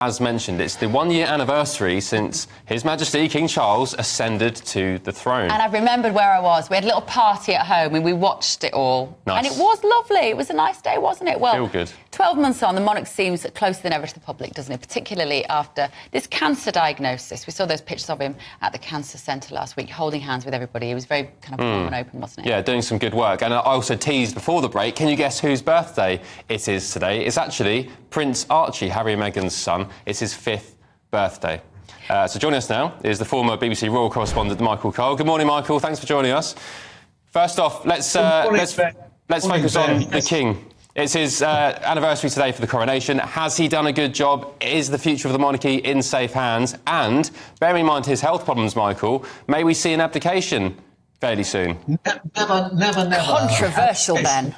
As mentioned, it's the one-year anniversary since His Majesty King Charles ascended to the throne. And I remembered where I was. We had a little party at home and we watched it all. Nice. And it was lovely. It was a nice day, wasn't it? Well, Feel good. 12 months on, the monarch seems closer than ever to the public, doesn't it? Particularly after this cancer diagnosis. We saw those pictures of him at the cancer centre last week, holding hands with everybody. He was very kind of warm and open, wasn't it? Yeah, doing some good work. And I also teased before the break, can you guess whose birthday it is today? It's actually Prince Archie, Harry and Meghan's son. It's his 5th birthday. So joining us now is the former BBC royal correspondent Michael Cole. Good morning, Michael. Thanks for joining us. First off, let's focus on the King. It's his anniversary today for the coronation. Has he done a good job? Is the future of the monarchy in safe hands? And bearing in mind his health problems, Michael, may we see an abdication fairly soon? Never. Controversial, Ben.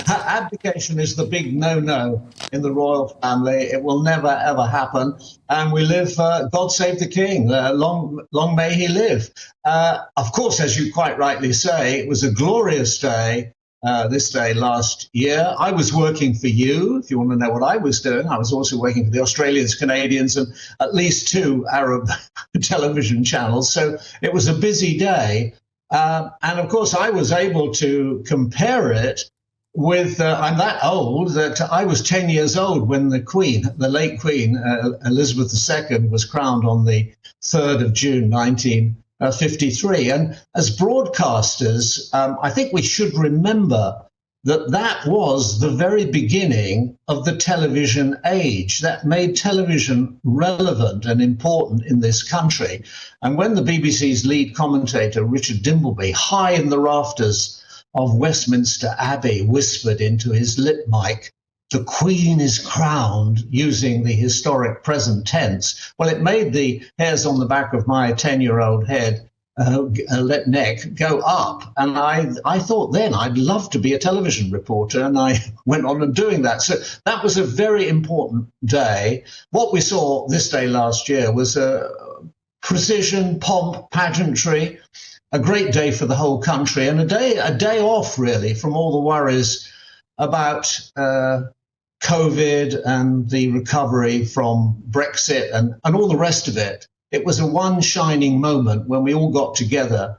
Abdication is the big no-no in the royal family. It will never, ever happen. And we live, God save the King. Long may he live. Of course, as you quite rightly say, it was a glorious day, this day last year. I was working for you, if you want to know what I was doing. I was also working for the Australians, Canadians, and at least 2 Arab television channels. So it was a busy day. And of course, I was able to compare it with, I'm that old that I was 10 years old when the Queen, the late Queen, Elizabeth II, was crowned on the 3rd of June, 1953. And as broadcasters, I think we should remember that that was the very beginning of the television age that made television relevant and important in this country. And when the BBC's lead commentator, Richard Dimbleby, high in the rafters of Westminster Abbey, whispered into his lip mic, "The Queen is crowned," using the historic present tense, well, it made the hairs on the back of my 10-year-old head neck go up. And I thought then I'd love to be a television reporter, and I went on and doing that. So that was a very important day. What we saw this day last year was precision, pomp, pageantry, a great day for the whole country, and a day off really from all the worries about COVID and the recovery from Brexit and all the rest of it. It was a one shining moment when we all got together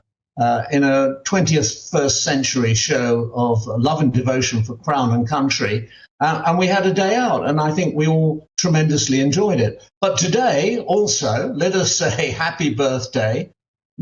in a 21st century show of love and devotion for Crown and country. And we had a day out, and I think we all tremendously enjoyed it. But today, also, let us say happy birthday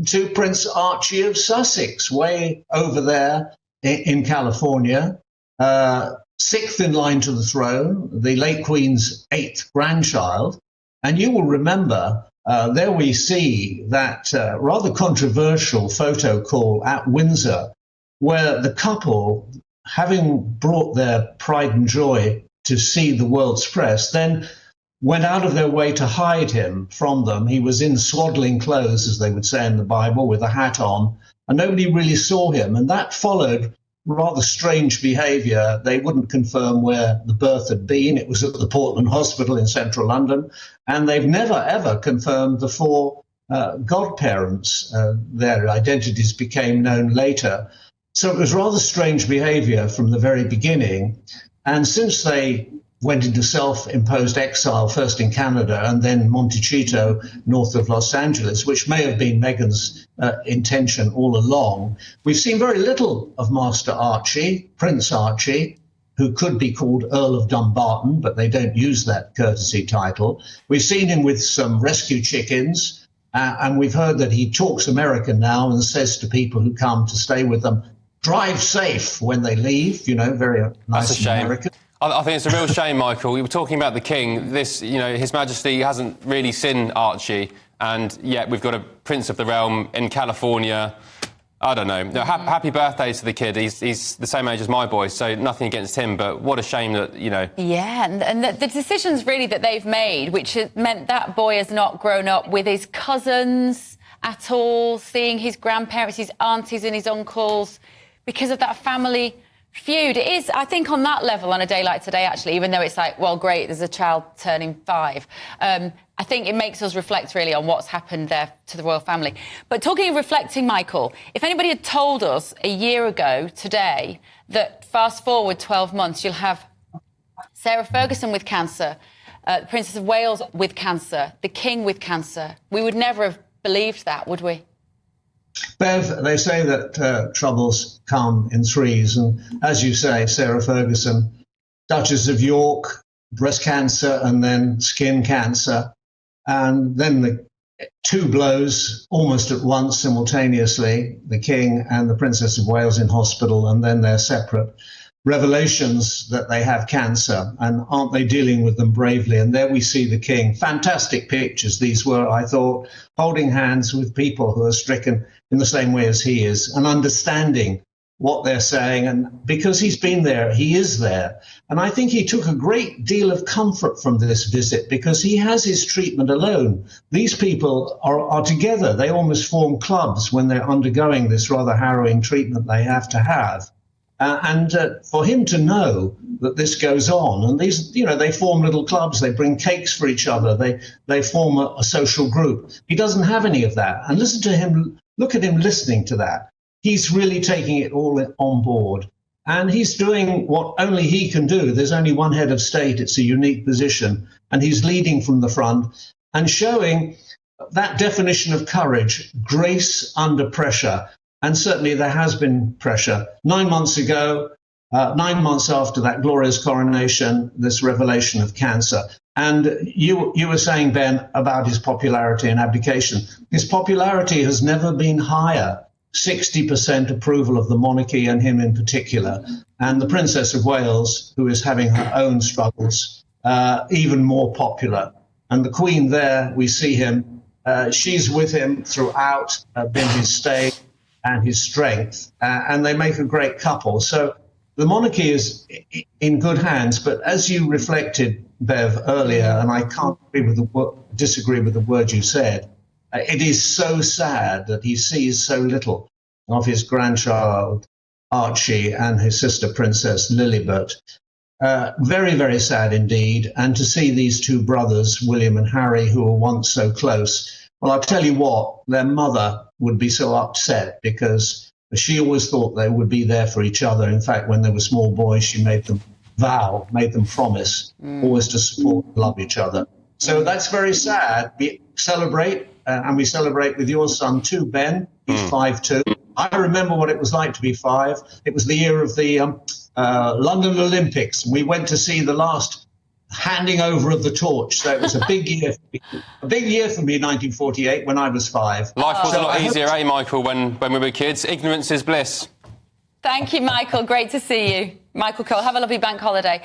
to Prince Archie of Sussex, way over there in California, 6th in line to the throne, the late Queen's 8th grandchild. And you will remember there we see that rather controversial photo call at Windsor, where the couple, having brought their pride and joy to see the world's press, then went out of their way to hide him from them. He was in swaddling clothes, as they would say in the Bible, with a hat on, and nobody really saw him. And that followed rather strange behaviour. They wouldn't confirm where the birth had been. It was at the Portland Hospital in central London. And they've never, ever confirmed the 4 godparents. Their identities became known later. So it was rather strange behaviour from the very beginning. And since they went into self-imposed exile, first in Canada and then Montecito, north of Los Angeles, which may have been Meghan's intention all along, we've seen very little of Master Archie, Prince Archie, who could be called Earl of Dumbarton, but they don't use that courtesy title. We've seen him with some rescue chickens, and we've heard that he talks American now and says to people who come to stay with them, drive safe when they leave, very nice. That's a shame. American. I think it's a real shame, Michael. We were talking about the King. His Majesty hasn't really seen Archie, and yet we've got a Prince of the Realm in California. I don't know. Happy birthday to the kid. He's the same age as my boy, so nothing against him, but what a shame that, Yeah, and the decisions really that they've made, which has meant that boy has not grown up with his cousins at all, seeing his grandparents, his aunties and his uncles, because of that family feud. It is, I think, on that level on a day like today, actually, even though it's like, well, great, there's a child turning 5. I think it makes us reflect really on what's happened there to the royal family. But talking of reflecting, Michael, if anybody had told us a year ago today that fast forward 12 months, you'll have Sarah Ferguson with cancer, the Princess of Wales with cancer, the King with cancer. We would never have believed that, would we? Bev, they say that troubles come in threes. And as you say, Sarah Ferguson, Duchess of York, breast cancer and then skin cancer. And then the two blows almost at once simultaneously, the King and the Princess of Wales in hospital, and then they're separate. Revelations that they have cancer, and aren't they dealing with them bravely? And there we see the King. Fantastic pictures these were, I thought, holding hands with people who are stricken in the same way as he is, and understanding what they're saying. And because he's been there, he is there. And I think he took a great deal of comfort from this visit, because he has his treatment alone. These people are together. They almost form clubs when they're undergoing this rather harrowing treatment they have to have. And for him to know that this goes on, and these, they form little clubs, they bring cakes for each other, they form a social group. He doesn't have any of that. And listen to him, look at him listening to that. He's really taking it all on board. And he's doing what only he can do. There's only one head of state. It's a unique position. And he's leading from the front and showing that definition of courage, grace under pressure. And certainly there has been pressure. 9 months ago, 9 months after that glorious coronation, this revelation of cancer. And you were saying, Ben, about his popularity and abdication. His popularity has never been higher. 60% approval of the monarchy and him in particular. And the Princess of Wales, who is having her own struggles, even more popular. And the Queen there, we see him, she's with him throughout, been his stay and his strength, and they make a great couple. So the monarchy is in good hands, but as you reflected, Bev, earlier, and I can't disagree with the word you said, it is so sad that he sees so little of his grandchild, Archie, and his sister, Princess Lilibet. Very, very sad indeed. And to see these two brothers, William and Harry, who were once so close, well, I'll tell you what, their mother would be so upset, because she always thought they would be there for each other. In fact, when they were small boys, she made them promise always to support and love each other. So that's very sad. We celebrate, and we celebrate with your son too, Ben. He's 5'2". I remember what it was like to be 5. It was the year of the London Olympics. We went to see the last handing over of the torch. So it was a big year for me, 1948, when I was 5. Life was a lot easier, Michael, when we were kids. Ignorance is bliss. Thank you, Michael. Great to see you. Michael Cole, have a lovely bank holiday.